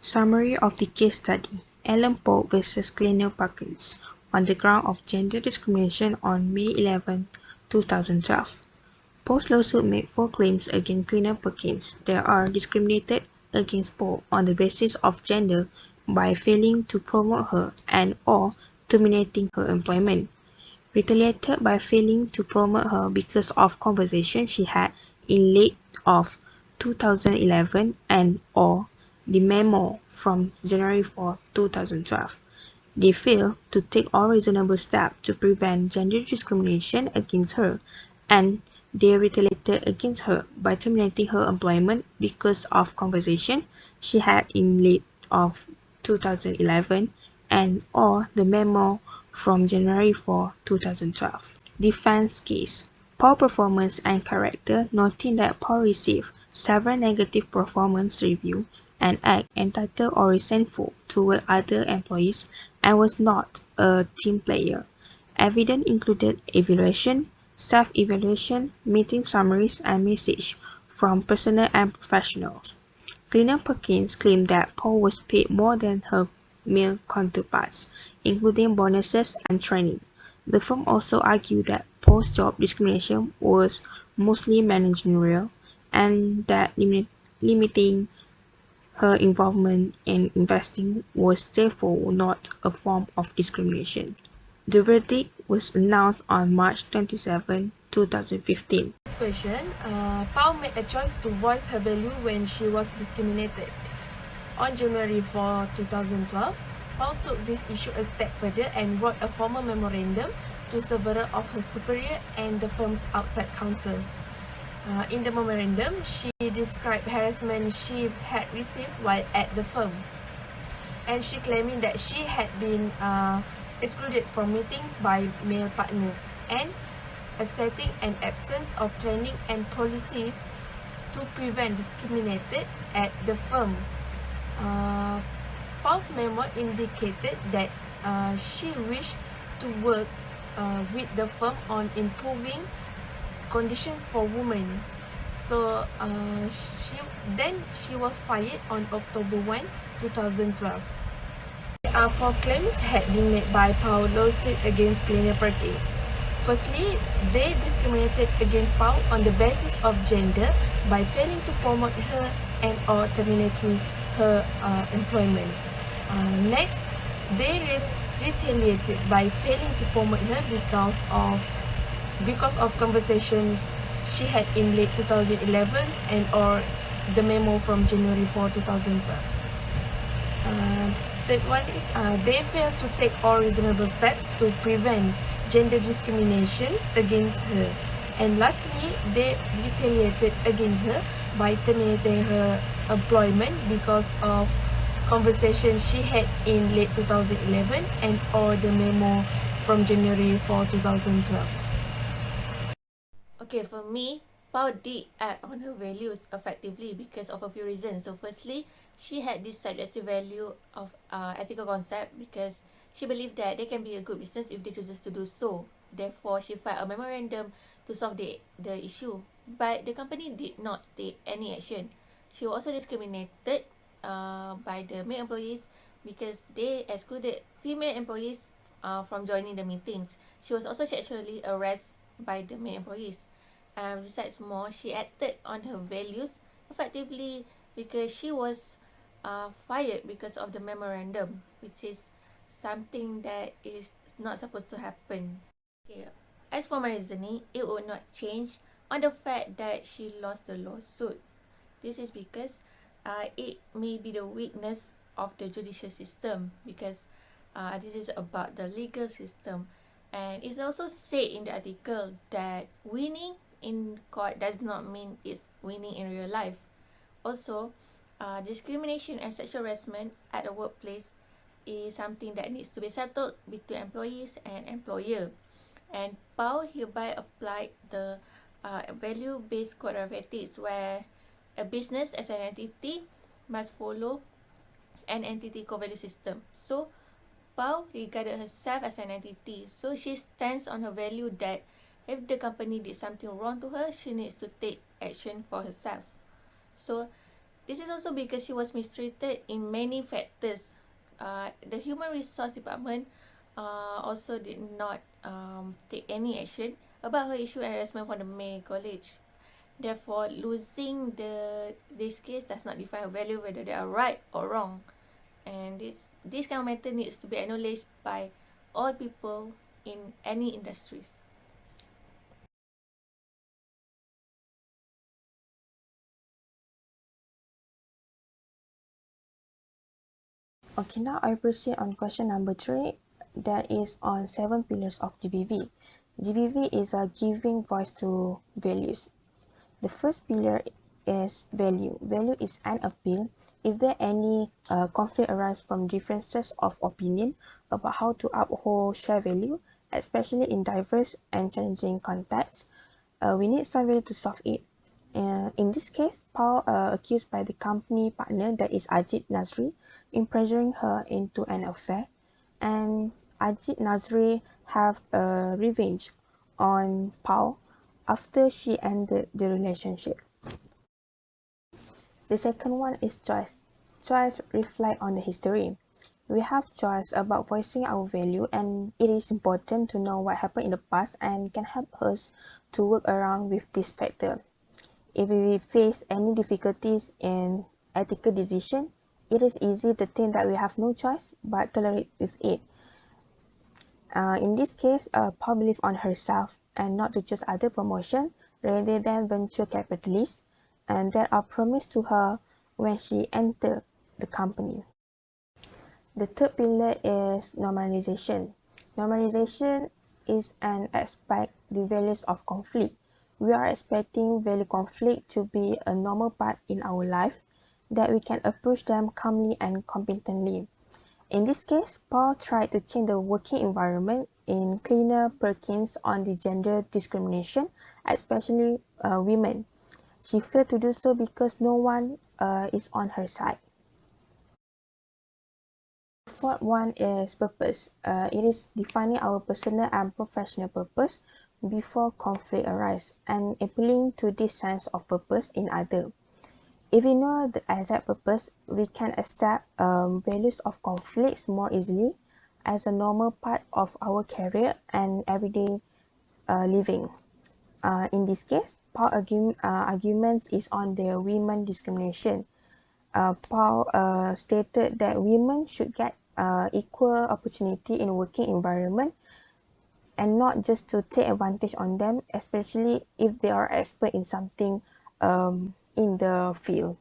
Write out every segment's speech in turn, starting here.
Summary of the case study: Alan Poe vs. Cleaner Perkins, on the ground of gender discrimination on May 11, 2012. Poe's lawsuit made four claims against Cleaner Perkins. They are discriminated against Poe on the basis of gender by failing to promote her and/or terminating her employment, retaliated by failing to promote her because of conversations she had in late of 2011 and/or the memo from January 4, 2012. They failed to take all reasonable steps to prevent gender discrimination against her, and they retaliated against her by terminating her employment because of conversation she had in late of 2011 and/or the memo from January 4, 2012. Defense case: Poor performance and character, noting that Paul received several negative performance reviews and acted entitled or resentful toward other employees and was not a team player. Evidence included evaluation, self-evaluation, meeting summaries, and messages from personnel and professionals. Cleaner Perkins claimed that Paul was paid more than her male counterparts, including bonuses and training. The firm also argued that Paul's job discrimination was mostly managerial and that limiting her involvement in investing was therefore not a form of discrimination. The verdict was announced on March 27, 2015. This version, Pau made a choice to voice her value when she was discriminated. On January 4, 2012, Pau took this issue a step further and wrote a formal memorandum to several of her superiors and the firm's outside counsel. In the memorandum, she described harassment she had received while at the firm, and she claiming that she had been excluded from meetings by male partners and asserting an absence of training and policies to prevent discriminated at the firm. Paul's memo indicated that she wished to work with the firm on improving conditions for women. So she was fired on October 1, 2012. Four claims had been made by Paul lawsuit against Cleaner Perkins. Firstly, they discriminated against Paul on the basis of gender by failing to promote her and or terminating her employment. Next, they retaliated by failing to promote her because of conversations she had in late 2011 and or the memo from January 4, 2012. Third one is they failed to take all reasonable steps to prevent gender discriminations against her. And lastly, they retaliated against her by terminating her employment because of conversations she had in late 2011 and or the memo from January 4, 2012. Okay, for me, Pau did act on her values effectively because of a few reasons. So firstly, she had this subjective value of ethical concept because she believed that they can be a good business if they chooses to do so. Therefore, she filed a memorandum to solve the issue. But the company did not take any action. She was also discriminated by the male employees because they excluded female employees from joining the meetings. She was also sexually harassed by the male employees. Besides more, she acted on her values effectively because she was fired because of the memorandum, which is something that is not supposed to happen. Okay. As for my reasoning, it would not change on the fact that she lost the lawsuit. This is because it may be the weakness of the judicial system because this is about the legal system. And it's also said in the article that winning in court does not mean it's winning in real life. Also, discrimination and sexual harassment at the workplace is something that needs to be settled between employees and employer. And Pau hereby applied the value-based code of ethics where a business as an entity must follow an entity core value system. So, Pau regarded herself as an entity, so she stands on her value that if the company did something wrong to her, she needs to take action for herself. So, This is also because she was mistreated in many factors. The human resource department also did not take any action about her issue and harassment from the May College. Therefore, losing this case does not define her value whether they are right or wrong. And this kind of matter needs to be acknowledged by all people in any industries. Okay, now I proceed on question number 3. That is on 7 pillars of GVV. GVV is a giving voice to values. The first pillar is value. Value is an appeal. If there any conflict arises from differences of opinion about how to uphold shared value, especially in diverse and challenging contexts, we need some way to solve it. In this case, Paul accused by the company partner, that is Ajit Nazri, in pressuring her into an affair, and Ajit Nazri have revenge on Paul after she ended the relationship. The second one is choice. Choice reflect on the history. We have choice about voicing our value, and it is important to know what happened in the past and can help us to work around with this factor. If we face any difficulties in ethical decision, it is easy to think that we have no choice but tolerate with it. In this case, Paul believed on herself and not to just other promotion rather than venture capitalists, and that are promised to her when she entered the company. The third pillar is normalization. Normalization is an aspect the values of conflict. We are expecting value conflict to be a normal part in our life, that we can approach them calmly and competently. In this case, Paul tried to change the working environment in Cleaner Perkins on the gender discrimination, especially women. She failed to do so because no one is on her side. The fourth one is purpose. It is defining our personal and professional purpose before conflict arises and appealing to this sense of purpose in others. If we know the exact purpose, we can accept values of conflicts more easily as a normal part of our career and everyday living. In this case, Paul arguments is on the women discrimination. Paul stated that women should get equal opportunity in working environment and not just to take advantage on them, especially if they are expert in something in the field.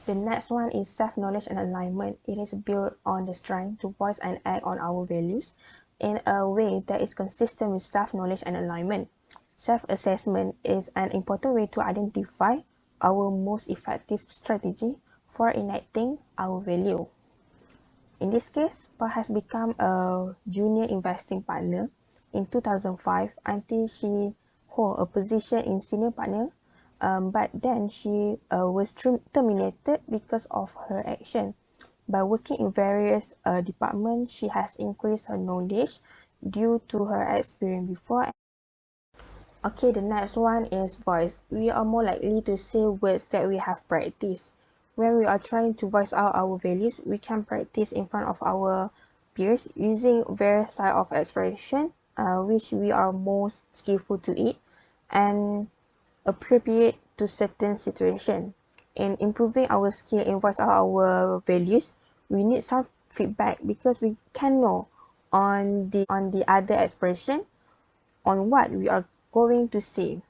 The next one is self-knowledge and alignment. It is built on the strength to voice and act on our values in a way that is consistent with self-knowledge and alignment. Self-assessment is an important way to identify our most effective strategy for enacting our value. In this case, Paul has become a junior investing partner in 2005 until she hold a position in senior partner, but then she was terminated because of her action. By working in various departments, she has increased her knowledge due to her experience before. Okay, the next one is voice. We are more likely to say words that we have practiced. When we are trying to voice out our values, we can practice in front of our peers using various types of expression, which we are most skillful to it and appropriate to certain situation. In improving our skill in voice out our values, we need some feedback because we can know on the other expression on what we are going to say.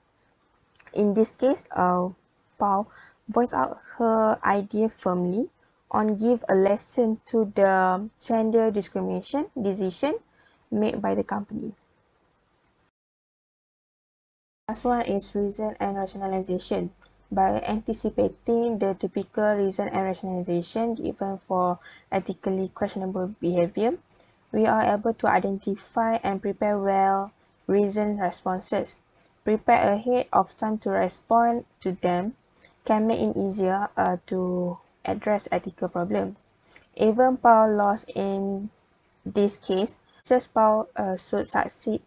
In this case, Paul voiced out her idea firmly on give a lesson to the gender discrimination decision made by the company. Last one is reason and rationalization. By anticipating the typical reason and rationalization given for ethically questionable behavior, we are able to identify and prepare well reasoned responses. Prepare ahead of time to respond to them can make it easier to address ethical problems. Even Paul lost in this case, just Paul should succeed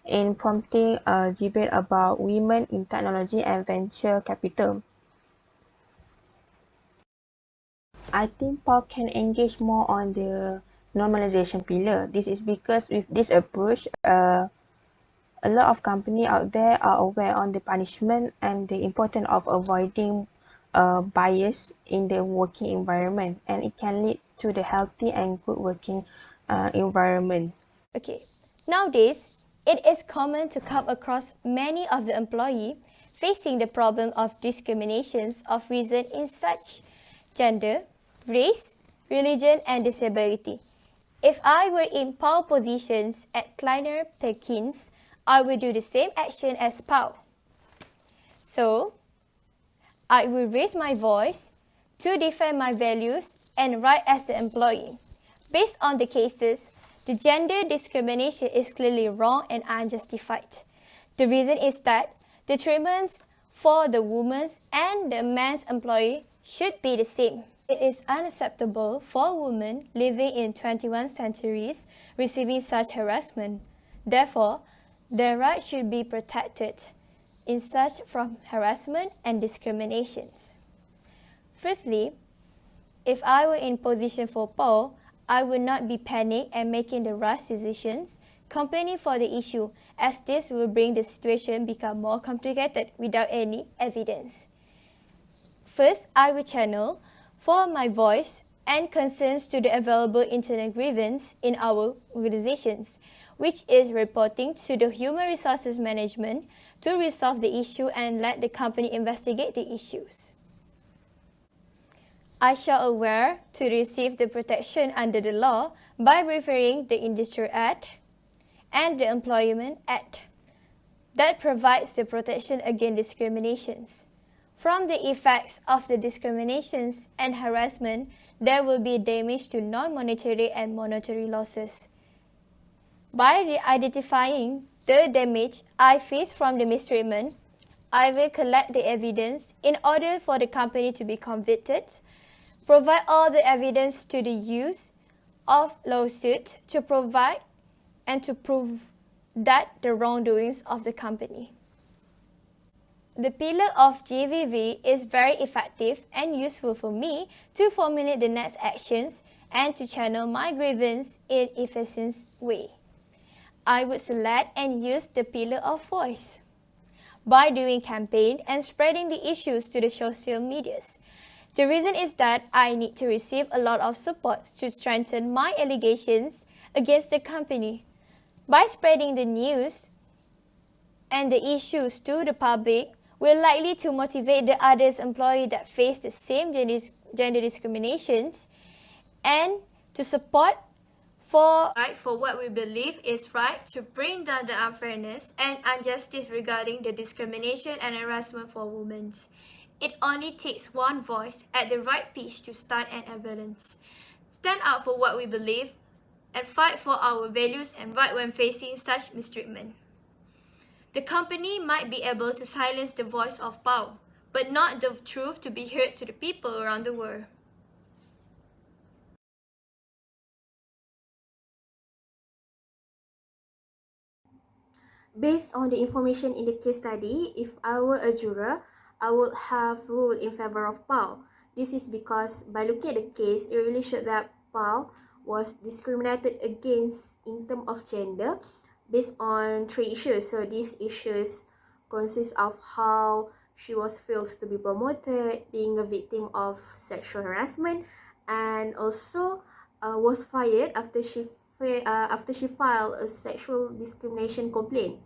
in prompting a debate about women in technology and venture capital. I think Paul can engage more on the normalization pillar. This is because with this approach, a lot of companies out there are aware on the punishment and the importance of avoiding bias in the working environment, and it can lead to the healthy and good working environment. Okay, nowadays, it is common to come across many of the employee facing the problem of discriminations of reason in such gender, race, religion, and disability. If I were in Paul positions at Kleiner Perkins, I would do the same action as Paul. So, I would raise my voice to defend my values and right as the employee. Based on the cases, the gender discrimination is clearly wrong and unjustified. The reason is that the treatments for the woman's and the man's employee should be the same. It is unacceptable for women living in 21 centuries receiving such harassment. Therefore, their rights should be protected in such from harassment and discriminations. Firstly, if I were in position for Paul, I would not be panicked and making the rash decisions, complaining for the issue, as this will bring the situation become more complicated without any evidence. First, I will channel for my voice and concerns to the available internal grievance in our organizations, which is reporting to the Human Resources Management to resolve the issue and let the company investigate the issues. I shall aware to receive the protection under the law by referring the Industrial Act and the Employment Act that provides the protection against discriminations. From the effects of the discriminations and harassment, there will be damage to non-monetary and monetary losses. By identifying the damage I face from the mistreatment, I will collect the evidence in order for the company to be convicted, provide all the evidence to the use of lawsuit to provide and to prove that the wrongdoings of the company. The pillar of GVV is very effective and useful for me to formulate the next actions and to channel my grievance in efficient way. I would select and use the pillar of voice by doing campaign and spreading the issues to the social medias. The reason is that I need to receive a lot of support to strengthen my allegations against the company. By spreading the news and the issues to the public will likely to motivate the others employees that face the same gender discriminations and to support for what we believe is right to bring down the unfairness and injustice regarding the discrimination and harassment for women. It only takes one voice at the right pitch to start an avalanche. Stand up for what we believe and fight for our values and right when facing such mistreatment. The company might be able to silence the voice of power, but not the truth to be heard to the people around the world. Based on the information in the case study, if I were a juror, I would have ruled in favor of Pao. This is because by looking at the case, it really showed that Pao was discriminated against in terms of gender based on three issues. So these issues consist of how she was failed to be promoted, being a victim of sexual harassment, and also was fired after she filed a sexual discrimination complaint.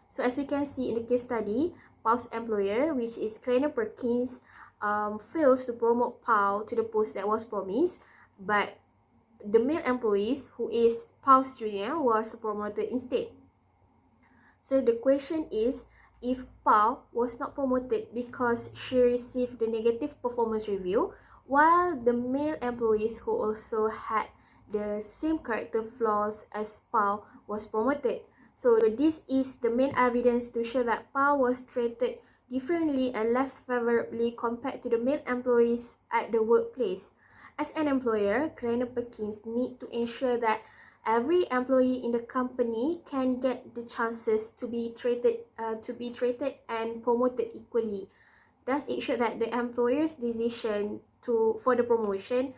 So as we can see in the case study, Pao's employer, which is Kleiner Perkins, fails to promote Pao to the post that was promised, but the male employees, who is Pao's junior, was promoted instead. So the question is, if Pao was not promoted because she received the negative performance review, while the male employees who also had the same character flaws as Pao was promoted. So this is the main evidence to show that Pao was treated differently and less favorably compared to the male employees at the workplace. As an employer, Kleiner Perkins need to ensure that every employee in the company can get the chances to be treated and promoted equally. Thus, it shows that the employer's decision for the promotion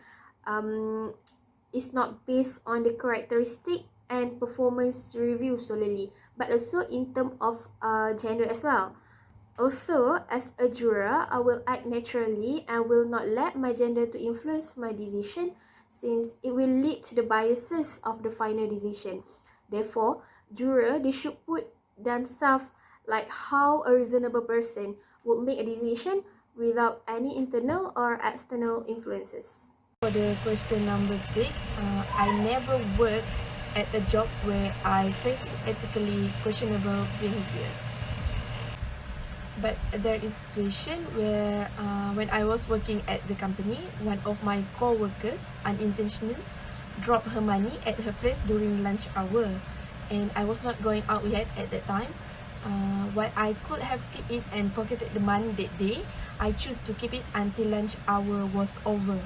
is not based on the characteristic and performance review solely, but also in terms of gender as well. Also, as a juror, I will act naturally and will not let my gender to influence my decision, since it will lead to the biases of the final decision. Therefore, juror, they should put themselves like how a reasonable person would make a decision without any internal or external influences. For the question number 6, I never worked at a job where I faced ethically questionable behavior. But there is a situation where when I was working at the company, one of my co-workers unintentionally dropped her money at her place during lunch hour, and I was not going out yet at that time. While I could have skipped it and pocketed the money that day, I chose to keep it until lunch hour was over.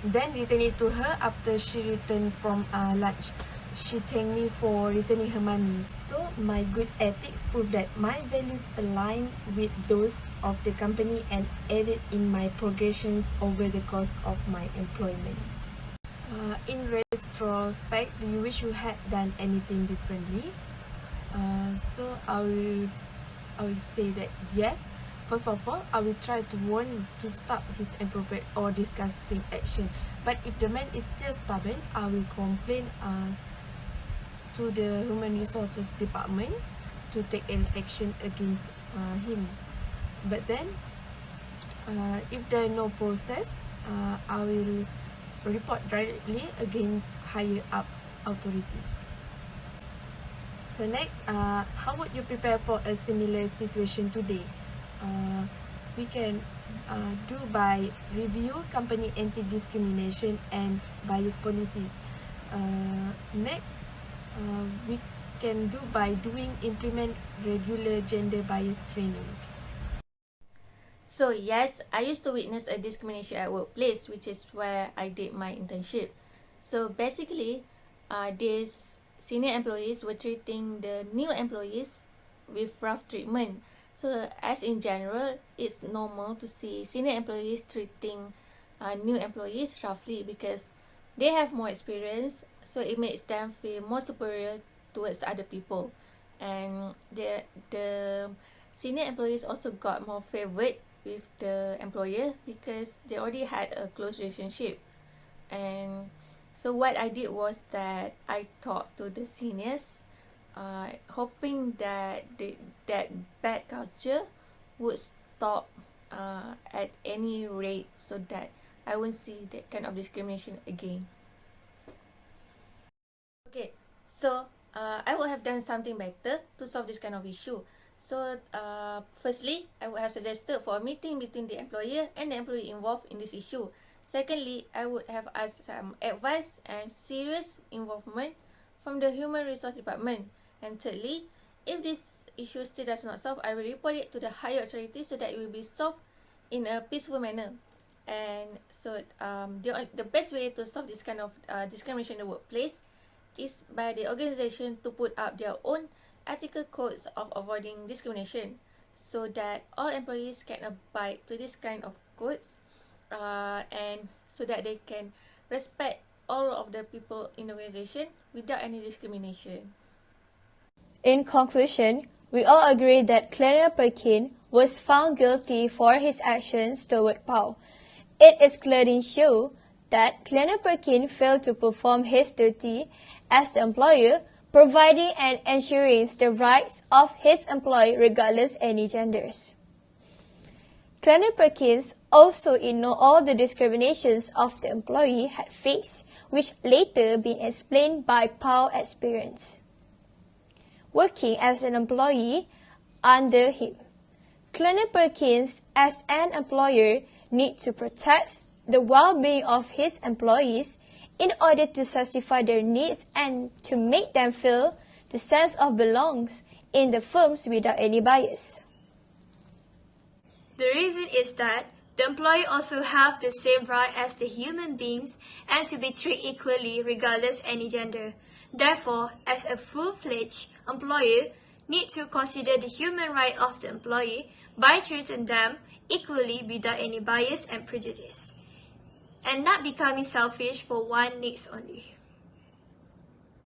Then return it to her after she returned from lunch. She thanked me for returning her money. So my good ethics proved that my values align with those of the company and aided in my progressions over the course of my employment. In retrospect, do you wish you had done anything differently? So I will say that yes. First of all, I will try to warn to stop his inappropriate or disgusting action. But if the man is still stubborn, I will complain to the Human Resources Department to take an action against him. But then, if there is no process, I will report directly against higher ups authorities. So next, how would you prepare for a similar situation today? We can do by review company anti-discrimination and bias policies. Next, we can do by implement regular gender bias training. So yes, I used to witness a discrimination at workplace, which is where I did my internship. So basically, these senior employees were treating the new employees with rough treatment. So as in general, it's normal to see senior employees treating new employees roughly because they have more experience, so it makes them feel more superior towards other people. And the senior employees also got more favored with the employer because they already had a close relationship. And so what I did was that I talked to the seniors, hoping that that bad culture would stop at any rate, so that I won't see that kind of discrimination again. Okay, so I would have done something better to solve this kind of issue. So firstly, I would have suggested for a meeting between the employer and the employee involved in this issue. Secondly, I would have asked some advice and serious involvement from the Human Resource Department. And thirdly, if this issue still does not solve, I will report it to the higher authority so that it will be solved in a peaceful manner. And so the best way to solve this kind of discrimination in the workplace is by the organization to put up their own ethical codes of avoiding discrimination, so that all employees can abide to this kind of codes, and so that they can respect all of the people in the organization without any discrimination. In conclusion, we all agree that Cleaner Perkin was found guilty for his actions toward Pau. It is clearly shown that Cleaner Perkin failed to perform his duty as the employer, providing and ensuring the rights of his employee regardless any genders. Cleaner Perkins also ignored all the discriminations of the employee had faced, which later been explained by Pau experience. Working as an employee under him, Cleaner Perkins as an employer need to protect the well-being of his employees in order to satisfy their needs and to make them feel the sense of belongs in the firms without any bias. The reason is that the employee also have the same right as the human beings and to be treated equally regardless any gender. Therefore, as a full-fledged employer, need to consider the human right of the employee by treating them equally without any bias and prejudice, and not becoming selfish for one needs only.